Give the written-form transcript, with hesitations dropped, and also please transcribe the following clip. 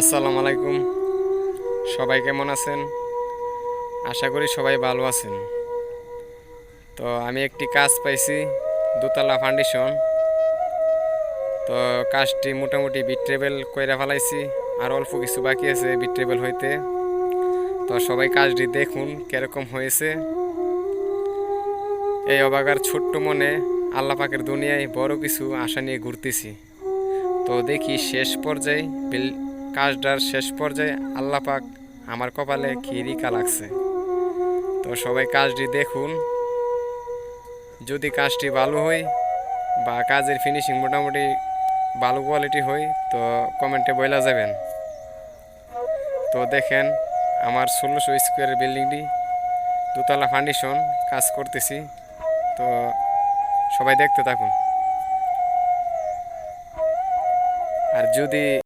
আসসালামু আলাইকুম। সবাই কেমন আছেন? আশা করি সবাই ভালো আছেন। তো আমি একটি কাজ পাইছি, দোতলা ফাউন্ডেশন। তো কাজটি মোটামুটি বিট্রেবেল কইরা ফেলাইছি, আর অল্প কিছু বাকি আছে বিট্রেবেল হইতে। তো সবাই কাজটি দেখুন কিরকম হয়েছে। এই অবাগার ছোট্ট মনে আল্লাহ পাকের দুনিয়ায় বড় কিছু আশা নিয়ে ঘুরতেছি। তো দেখি শেষ পর্যায়ে কাজটার শেষ পর্যায়ে আল্লাহ পাক আমার কপালে কি রিকা লাগছে। তো সবাই কাজটি দেখুন। যদি কাজটি ভালো হয় বা কাজের ফিনিশিং মোটামুটি ভালো কোয়ালিটি হয় তো কমেন্টে বইলা যাবেন। তো দেখেন আমার 1600 স্কোয়ারের বিল্ডিংটি দোতলা ফাউন্ডেশন কাজ করতেছি। তো সবাই দেখতে থাকুন। আর যদি